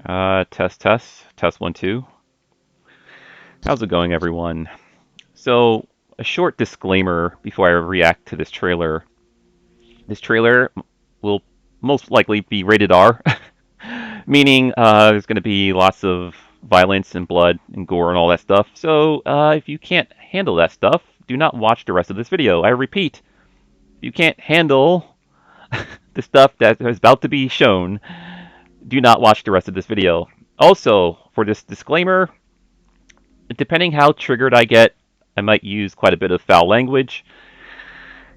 Test 1, 2. How's it going, everyone? So, a short disclaimer before I react to this trailer. This trailer will most likely be rated R, meaning there's going to be lots of violence and blood and gore and all that stuff. So, if you can't handle that stuff, do not watch the rest of this video. I repeat, if you can't handle the stuff that is about to be shown, do not watch the rest of this video. Also, for this disclaimer, depending how triggered I get, I might use quite a bit of foul language.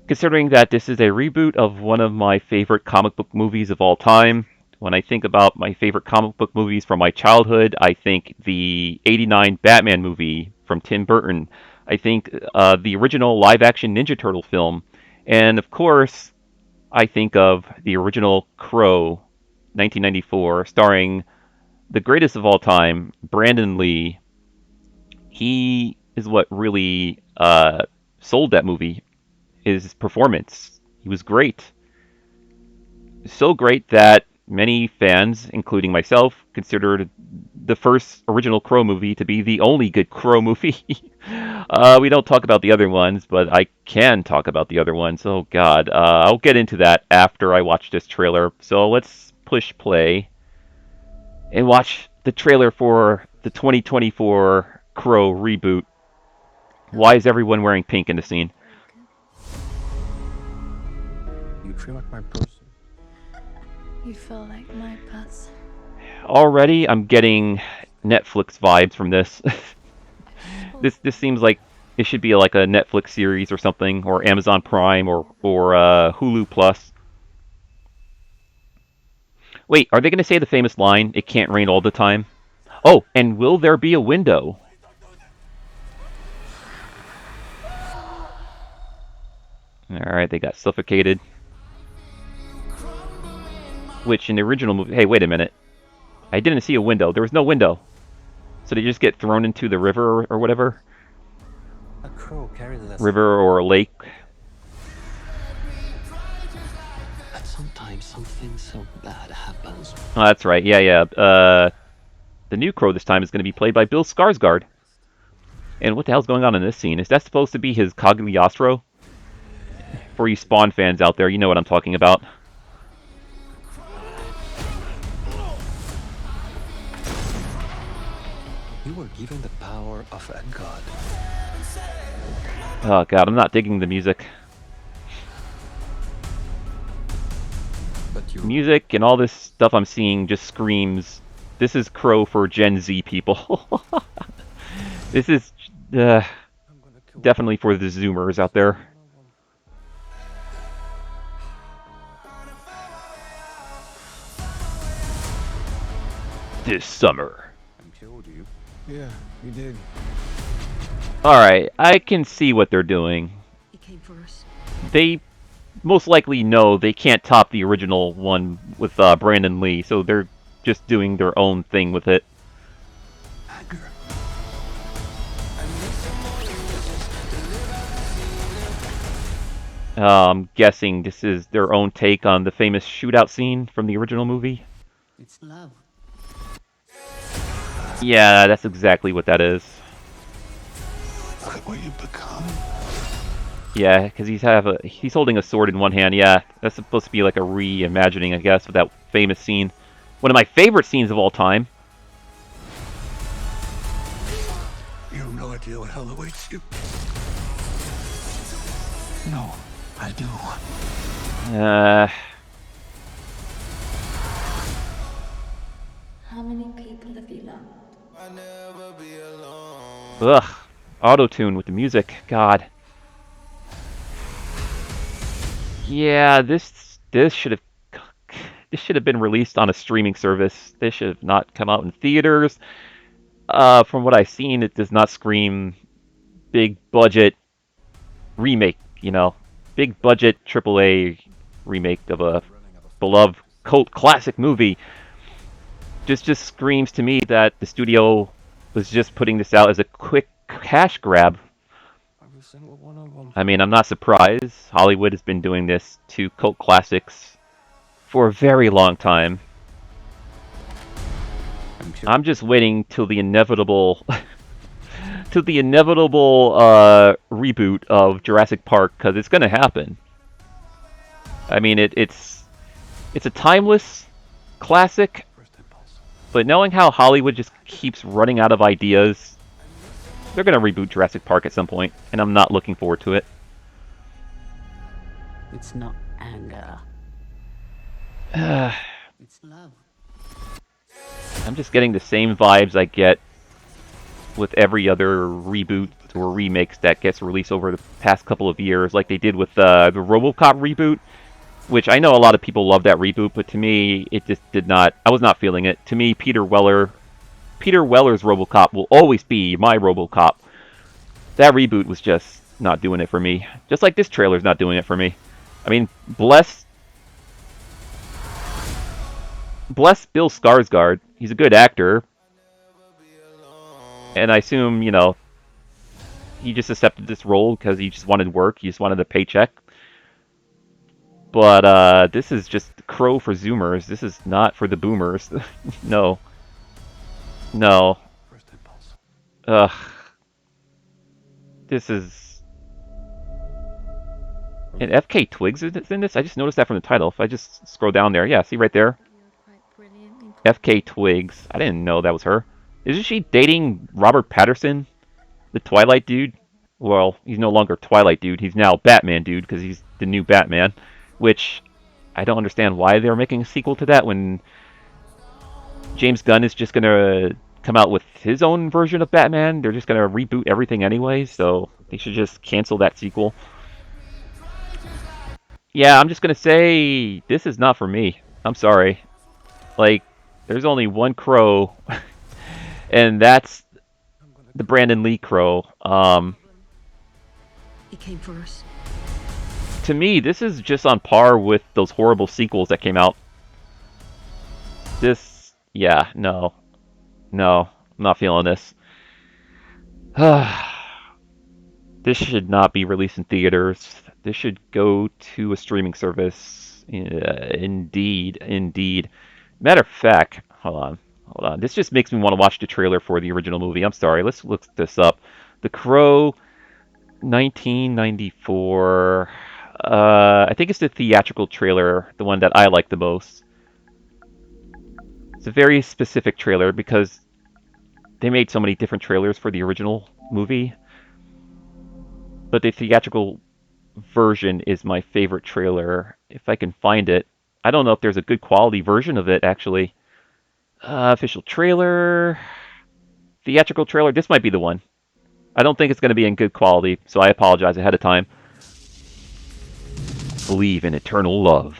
Considering that this is a reboot of one of my favorite comic book movies of all time, when I think about my favorite comic book movies from my childhood, I think the '89 Batman movie from Tim Burton. I think the original live action Ninja Turtle film. And of course, I think of the original Crow, 1994, starring the greatest of all time, Brandon Lee. He is what really sold that movie. His performance. He was great. So great that many fans, including myself, considered the first original Crow movie to be the only good Crow movie. We don't talk about the other ones, but I can talk about the other ones. Oh, God. I'll get into that after I watch this trailer. So let's push play and watch the trailer for the 2024 Crow reboot. Why is everyone wearing pink in the scene? You feel like my person. You feel like my person. Already, I'm getting Netflix vibes from this. This seems like it should be like a Netflix series or something, or Amazon Prime, or Hulu Plus. Wait, are they going to say the famous line, "It can't rain all the time"? Oh, and will there be a window? All right, they got suffocated. Which in the original movie, hey, wait a minute. I didn't see a window. There was no window. So they just get thrown into the river or whatever? A crow carried us. River or a lake. But sometimes something so bad happens. Oh, that's right. Yeah. The new Crow this time is going to be played by Bill Skarsgård. And what the hell's going on in this scene? Is that supposed to be his Cagliostro? For you Spawn fans out there, you know what I'm talking about. You were given the power of a god. Oh god, I'm not digging the music. But you Music and all this stuff I'm seeing just screams, this is Crow for Gen Z people. This is definitely for the Zoomers out there. This summer. I killed you. Yeah, you did. Alright, I can see what they're doing. He came for us. They most likely know they can't top the original one with Brandon Lee, so they're just doing their own thing with it. I'm guessing this is their own take on the famous shootout scene from the original movie. It's love. Yeah, that's exactly what that is. Look at what you've become. Yeah, because he's holding a sword in one hand. Yeah, that's supposed to be like a reimagining, I guess, of that famous scene. One of my favorite scenes of all time. You have no idea what hell awaits you. No, I do. How many people have you loved? Ugh. Auto-tune with the music. God. Yeah, this should have been released on a streaming service. This should have not come out in theaters. From what I've seen, it does not scream big budget remake, big budget AAA remake of a beloved cult classic movie. Just screams to me that the studio was just putting this out as a quick cash grab. I mean, I'm not surprised. Hollywood has been doing this to cult classics for a very long time. I'm just waiting till the inevitable to the inevitable reboot of Jurassic Park because it's gonna happen. I mean, it's a timeless classic, but knowing how Hollywood just keeps running out of ideas, they're gonna reboot Jurassic Park at some point, and I'm not looking forward to it. It's not anger, I'm it's love. just getting the same vibes I get with every other reboot or remix that gets released over the past couple of years, like they did with the RoboCop reboot. Which I know a lot of people love that reboot, but to me, it just did not. I was not feeling it. To me, Peter Weller's RoboCop will always be my RoboCop. That reboot was just not doing it for me. Just like this trailer's not doing it for me. I mean, bless Bill Skarsgård. He's a good actor, and I assume he just accepted this role because he just wanted work. He just wanted a paycheck. But this is just Crow for Zoomers. This is not for the Boomers. No, no. Ugh. This is. And FK Twigs is in this? I just noticed that from the title. If I just scroll down there. Yeah, see right there? FK Twigs. I didn't know that was her. Isn't she dating Robert Patterson, the Twilight dude? Well, he's no longer Twilight dude. He's now Batman dude because he's the new Batman. Which I don't understand why they're making a sequel to that when James Gunn is just gonna come out with his own version of Batman. They're just gonna reboot everything anyway, so they should just cancel that sequel. Yeah, I'm just gonna say this is not for me. I'm sorry. Like, there's only one Crow, and that's the Brandon Lee Crow. He came for us. To me, this is just on par with those horrible sequels that came out. Yeah, no, no, I'm not feeling this. This should not be released in theaters. This should go to a streaming service. Indeed, indeed. Matter of fact, hold on. This just makes me want to watch the trailer for the original movie. I'm sorry. Let's look this up. The Crow, 1994. I think it's the theatrical trailer, the one that I like the most. It's a very specific trailer because they made so many different trailers for the original movie, but the theatrical version is my favorite trailer. If I can find it, I don't know if there's a good quality version of it actually. Official trailer, theatrical trailer. This might be the one. I don't think it's going to be in good quality, so I apologize ahead of time. Believe in eternal love.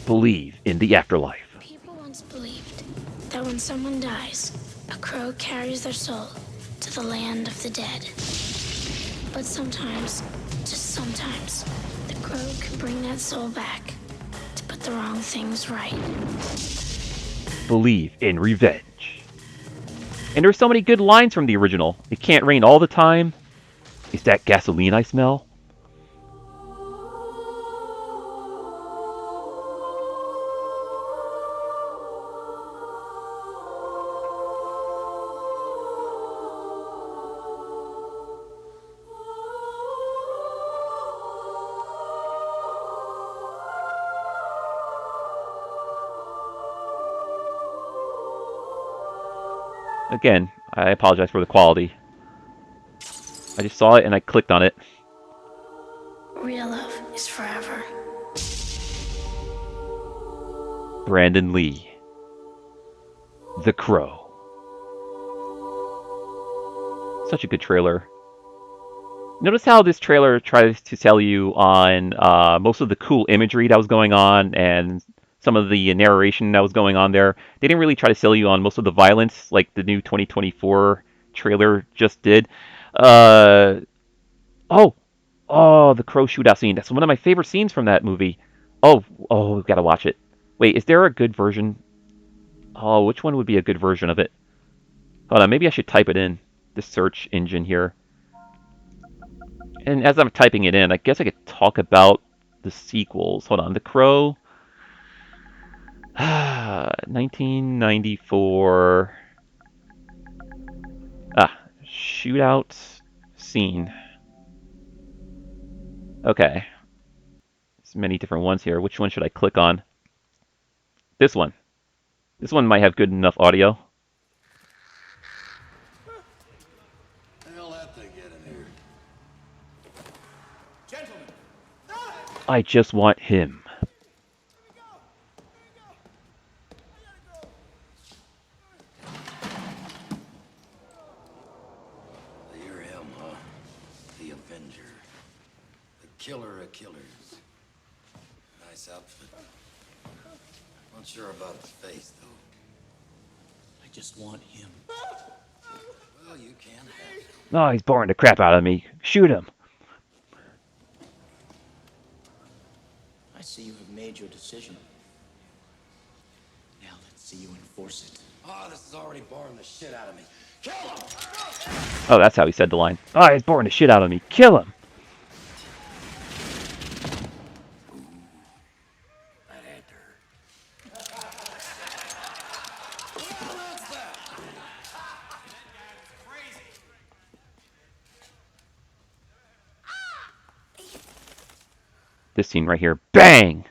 Believe in the afterlife. People once believed that when someone dies, a crow carries their soul to the land of the dead. But sometimes, just sometimes, the crow can bring that soul back to put the wrong things right. Believe in revenge. And there's so many good lines from the original. It can't rain all the time. Is that gasoline I smell? Again, I apologize for the quality. I just saw it and I clicked on it. Real love is forever. Brandon Lee. The Crow. Such a good trailer. Notice how this trailer tries to sell you on most of the cool imagery that was going on and some of the narration that was going on there. They didn't really try to sell you on most of the violence like the new 2024 trailer just did. Uh, oh, oh, the crow shootout scene. That's one of my favorite scenes from that movie. Oh, we've got to watch it. Wait, is there a good version? Oh, which one would be a good version of it? Hold on, maybe I should type it in the search engine here. And as I'm typing it in, I guess I could talk about the sequels. Hold on, The Crow, 1994. Shootout scene. Okay, there's many different ones here. Which one should I click on? This one. This one might have good enough audio. The hell that thing get in here? Gentlemen, I just want him. you're him, huh? The Avenger. The killer of killers. Nice outfit. Not sure about his face, though. I just want him. Well, you can have him. Oh, he's boring the crap out of me. Shoot him. I see you have made your decision. Now let's see you enforce it. Oh, this is already boring the shit out of me. Kill him! Oh, that's how he said the line. Oh, he's boring the shit out of me. Kill him. That had to hurt. This scene right here. Bang!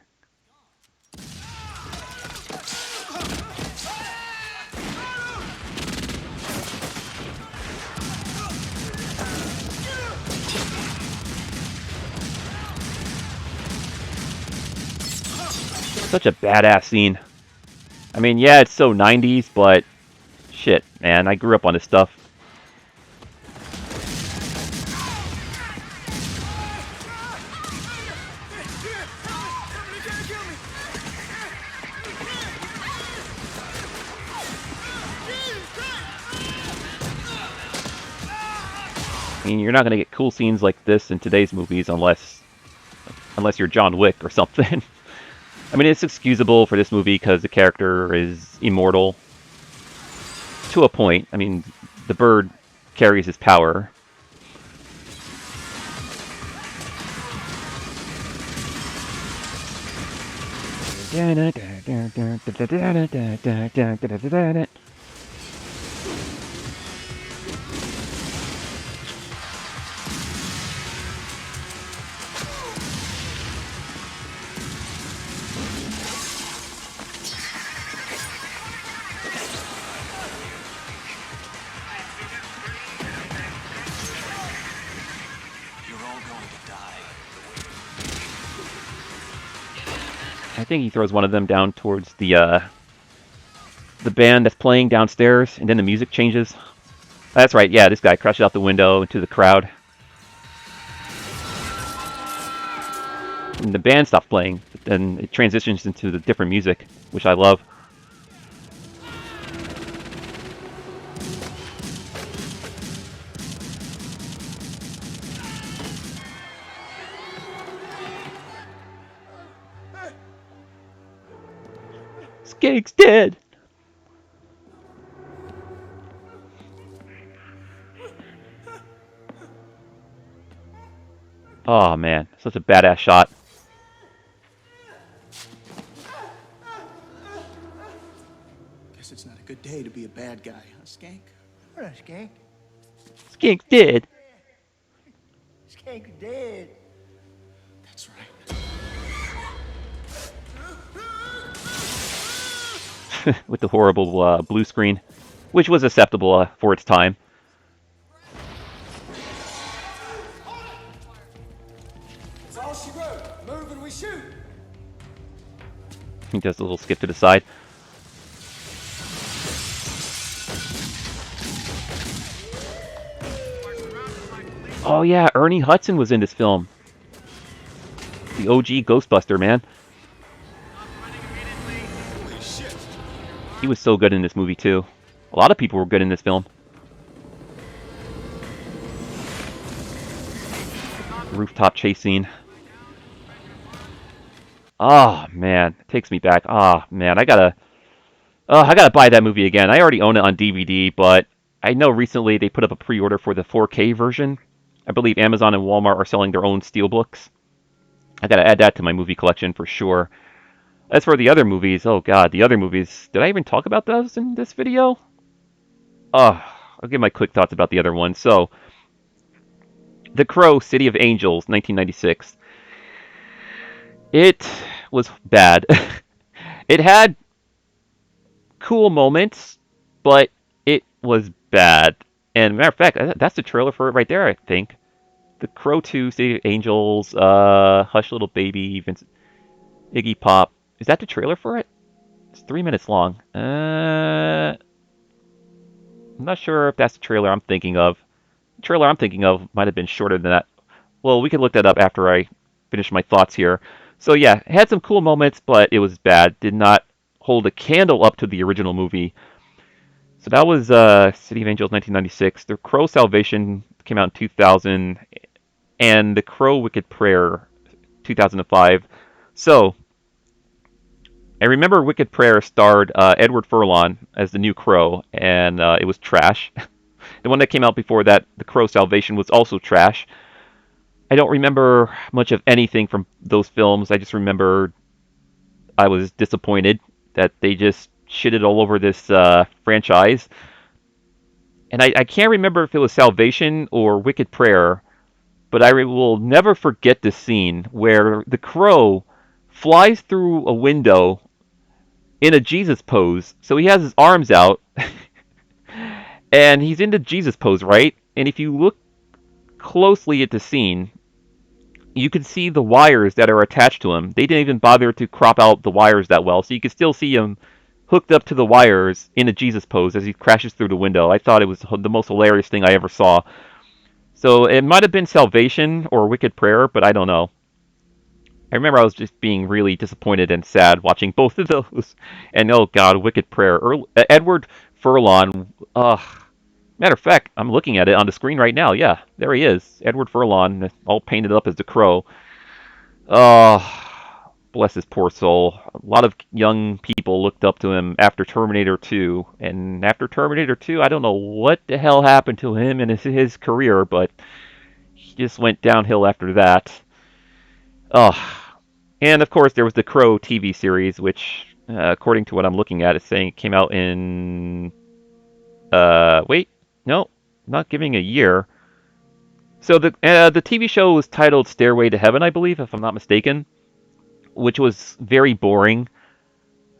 Such a badass scene. I mean, yeah, it's so 90s, but shit, man, I grew up on this stuff. I mean, you're not gonna get cool scenes like this in today's movies unless you're John Wick or something. I mean, it's excusable for this movie because the character is immortal to a point. I mean, the bird carries his power. You're all going to die. I think he throws one of them down towards the band that's playing downstairs, and then the music changes. That's right, yeah, this guy crashes out the window into the crowd. And the band stops playing, but then it transitions into the different music, which I love. Skank's dead! Oh man, such a badass shot. Guess it's not a good day to be a bad guy, huh, Skank? What a skank. Skank's dead! Skank dead. That's right. With the horrible blue screen, which was acceptable for its time. That's all she wrote. Move and we shoot. He does a little skip to the side. Oh yeah, Ernie Hudson was in this film. The OG Ghostbuster, man. Holy shit. He was so good in this movie too. A lot of people were good in this film. Rooftop chase scene. Oh man, it takes me back. Oh man, I gotta buy that movie again. I already own it on DVD, but I know recently they put up a pre-order for the 4K version, I believe Amazon and Walmart are selling their own steelbooks. I gotta add that to my movie collection for sure. As for the other movies, oh god, the other movies. Did I even talk about those in this video? I'll give my quick thoughts about the other one. So, The Crow, City of Angels, 1996. It was bad. It had cool moments, but it was bad. And matter of fact, that's the trailer for it right there, I think. The Crow 2, City of Angels, Hush Little Baby, Iggy Pop. Is that the trailer for it? It's 3 minutes long. I'm not sure if that's the trailer I'm thinking of. The trailer I'm thinking of might have been shorter than that. Well, we can look that up after I finish my thoughts here. So yeah, it had some cool moments, but it was bad. Did not hold a candle up to the original movie. So that was City of Angels 1996. The Crow Salvation came out in 2000, and The Crow Wicked Prayer 2005. So I remember Wicked Prayer starred Edward Furlong as the new Crow, and it was trash. The one that came out before that, The Crow Salvation, was also trash. I don't remember much of anything from those films. I just remember I was disappointed that they just shitted all over this franchise. And I can't remember if it was Salvation or Wicked Prayer, but I will never forget this scene where the crow flies through a window in a Jesus pose. So he has his arms out, and he's in the Jesus pose, right? And if you look closely at the scene, you can see the wires that are attached to him. They didn't even bother to crop out the wires that well, so you can still see him hooked up to the wires in a Jesus pose as he crashes through the window. I thought it was the most hilarious thing I ever saw. So it might have been Salvation or Wicked Prayer, but I don't know. I remember I was just being really disappointed and sad watching both of those. And oh god, Wicked Prayer. Edward Furlong. Matter of fact, I'm looking at it on the screen right now. Yeah, there he is. Edward Furlong, all painted up as the Crow. Bless his poor soul. A lot of young people looked up to him after Terminator 2. And after Terminator 2, I don't know what the hell happened to him and his career, but he just went downhill after that. Oh, and of course there was the Crow TV series, which, according to what I'm looking at, is saying it came out in. Wait, no, not giving a year. So the TV show was titled Stairway to Heaven, I believe, if I'm not mistaken, which was very boring.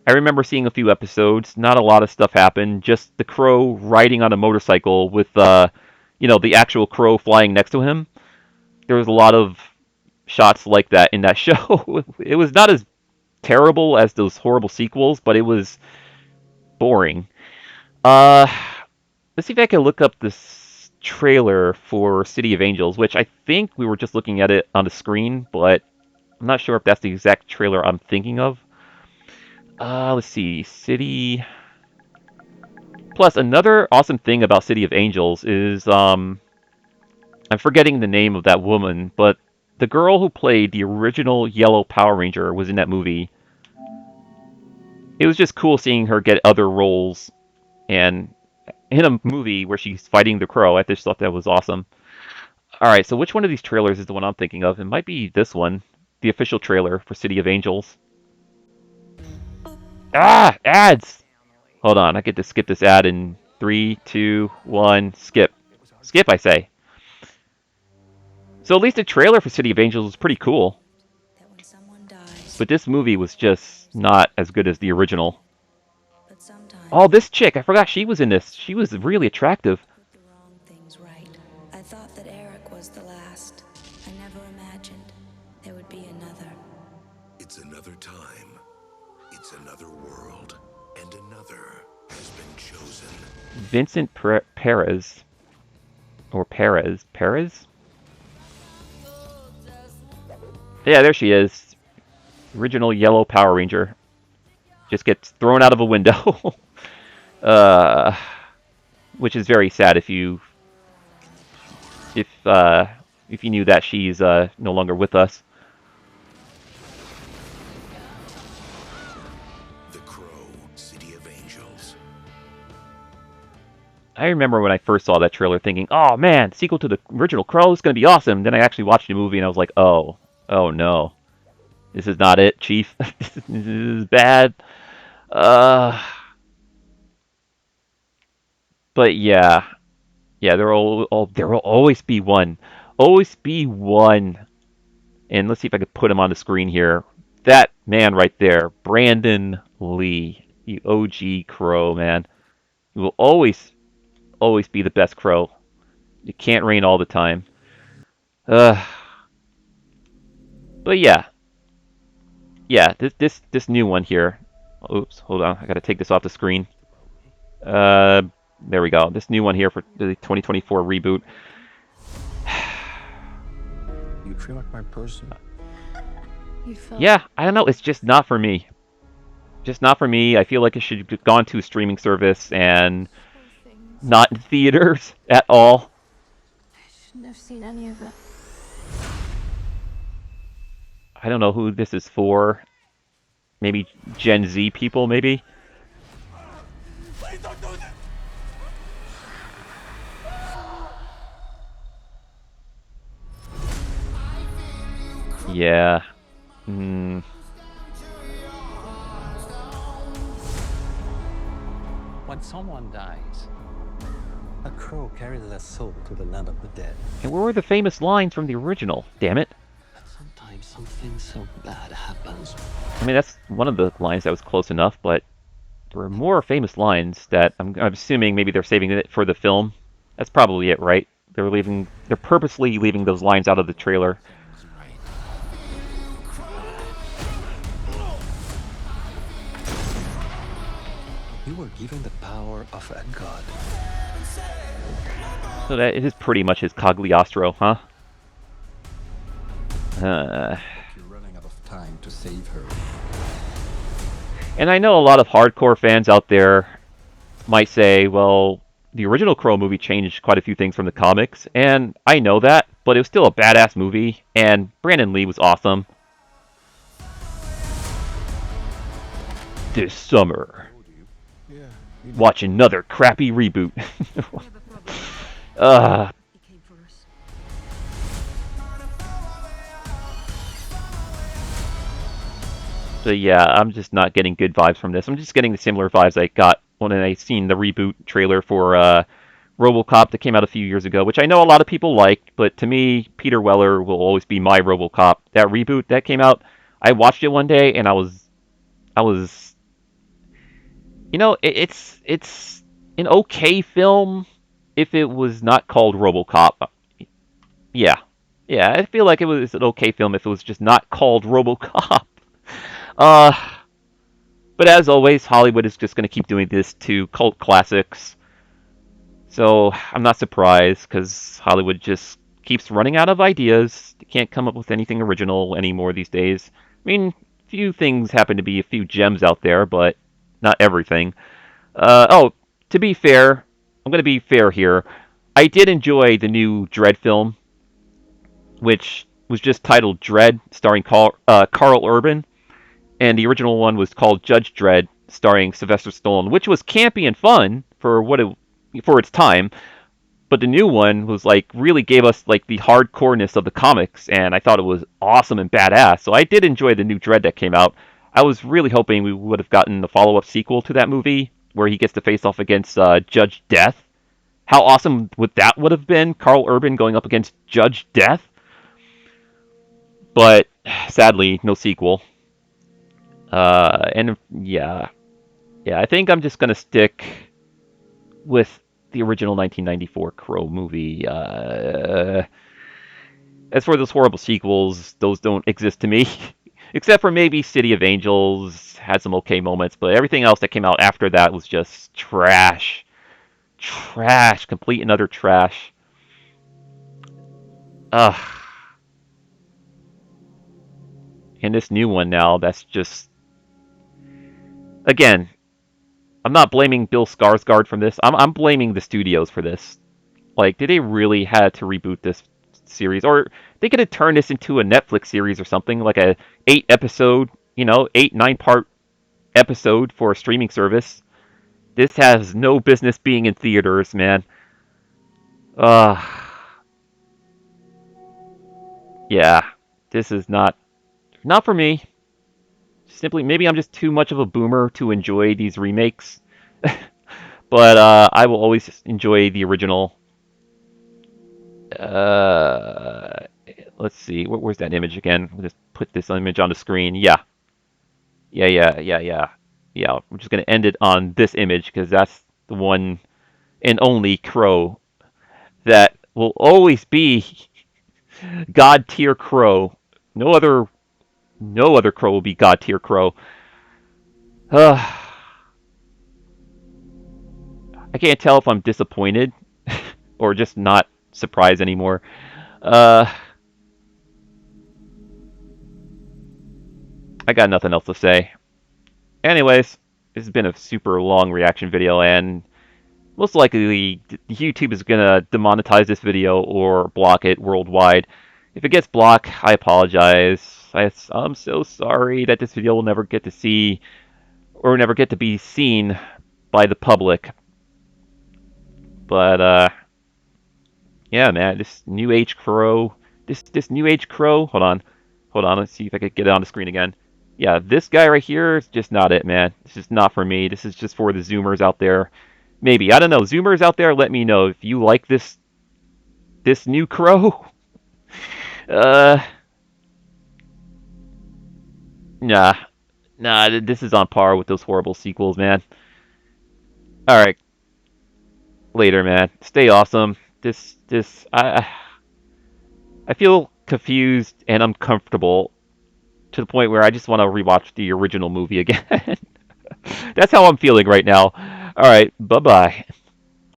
I remember seeing a few episodes. Not a lot of stuff happened. Just the crow riding on a motorcycle with, the actual crow flying next to him. There was a lot of shots like that in that show. It was not as terrible as those horrible sequels, but it was boring. Uh, let's see if I can look up this trailer for City of Angels, which I think we were just looking at it on the screen, but I'm not sure if that's the exact trailer I'm thinking of. Let's see, City. Plus, another awesome thing about City of Angels is I'm forgetting the name of that woman, but the girl who played the original Yellow Power Ranger was in that movie. It was just cool seeing her get other roles and in a movie where she's fighting the crow. I just thought that was awesome. All right, so which one of these trailers is the one I'm thinking of? It might be this one, the official trailer for City of Angels. Ads! Hold on, I get to skip this ad in 3, 2, 1, skip. Skip, I say. So at least the trailer for City of Angels was pretty cool. That when someone dies, But this movie was just not as good as the original. but Oh, sometimes this chick, I forgot she was in this. She was really attractive. put the wrong things right. I thought that Eric was the last. I never imagined there would be another. It's another time. It's another world. And another has been chosen. Vincent Perez. Or Perez. Perez? Yeah, there she is. Original yellow Power Ranger. Just gets thrown out of a window. uh, which is very sad if you knew that she's no longer with us. The Crow, City of Angels. I remember when I first saw that trailer thinking, "Oh man, sequel to the original Crow is going to be awesome." Then I actually watched the movie and I was like, "Oh, oh no. This is not it, Chief. This is bad." Uh, but yeah. Yeah, there will always be one. Always be one. And let's see if I could put him on the screen here. That man right there, Brandon Lee, the OG Crow, man. He will always be the best Crow. You can't reign all the time. Uh, but yeah, yeah. This new one here. Oops, hold on. I gotta take this off the screen. Uh, there we go. This new one here for the 2024 reboot. You feel like my person. You felt Yeah, I don't know. It's just not for me. Just not for me. I feel like it should have gone to a streaming service and poor things. not in theaters at all. Shouldn't have seen any of it. I don't know who this is for. Maybe Gen Z people, maybe? Yeah. Mm, When someone dies, a crow carries their soul to the land of the dead. and where were the famous lines from the original? Damn it. But sometimes something so bad happens. I mean, that's one of the lines that was close enough, but there were more famous lines that I'm assuming maybe they're saving it for the film. That's probably it, right? They're purposely leaving those lines out of the trailer. You were given the power of a god. So that it is pretty much his Cagliostro, huh? You're running out of time to save her. And I know a lot of hardcore fans out there might say, well, the original Crow movie changed quite a few things from the comics, and I know that, but it was still a badass movie, and Brandon Lee was awesome. This summer, watch another crappy reboot. uh, He came for us. so yeah, I'm just not getting good vibes from this. I'm just getting the similar vibes I got when I seen the reboot trailer for RoboCop that came out a few years ago, which I know a lot of people like, but to me, Peter Weller will always be my RoboCop. That reboot that came out, I watched it one day and I was, it's an okay film if it was not called RoboCop. Yeah, yeah, I feel like it was an okay film if it was just not called RoboCop. Uh, but as always, Hollywood is just going to keep doing this to cult classics. So I'm not surprised because Hollywood just keeps running out of ideas. They can't come up with anything original anymore these days. I mean, few things happen to be a few gems out there, but not everything. Oh, to be fair, I'm going to be fair here. I did enjoy the new Dredd film, which was just titled Dredd, starring Carl Urban, and the original one was called Judge Dredd, starring Sylvester Stallone, which was campy and fun for its time. But the new one was like really gave us like the hardcoreness of the comics, and I thought it was awesome and badass. So I did enjoy the new Dredd that came out. I was really hoping we would have gotten a follow-up sequel to that movie where he gets to face off against Judge Death. How awesome would have been? Carl Urban going up against Judge Death. But sadly, no sequel. And yeah, yeah, I think I'm just gonna stick with the original 1994 Crow movie. As for those horrible sequels, those don't exist to me, except for maybe City of Angels had some okay moments, but everything else that came out after that was just trash, trash, complete and utter trash. Ugh. And this new one now, that's just again, I'm not blaming Bill Skarsgård from this. I'm blaming the studios for this. Like, did they really had to reboot this series, or they could have turned this into a Netflix series or something, like a 8 episode, 8 9 part episode for a streaming service. This has no business being in theaters, man. Uh, yeah, this is not for me. Simply, maybe I'm just too much of a boomer to enjoy these remakes. But I will always enjoy the original. Uh, let's see, where's that image again? We'll just put this image on the screen. Yeah, yeah. We're just gonna end it on this image because that's the one and only Crow that will always be God tier Crow. No other, no other Crow will be God tier Crow. Uh, I can't tell if I'm disappointed or just not surprised anymore. Uh, I got nothing else to say. Anyways, this has been a super long reaction video, and most likely YouTube is gonna demonetize this video or block it worldwide. If it gets blocked, I apologize. I'm so sorry that this video will never get to see or never get to be seen by the public. But yeah, man, this new age crow, this new age crow. Hold on. Let's see if I could get it on the screen again. Yeah, this guy right here is just not it, man. This is not for me. This is just for the Zoomers out there. Maybe I don't know. Zoomers out there, let me know if you like this new crow. Uh, nah, nah. This is on par with those horrible sequels, man. All right, later, man. Stay awesome. I feel confused and uncomfortable to the point where I just want to rewatch the original movie again. That's how I'm feeling right now. All right, bye bye.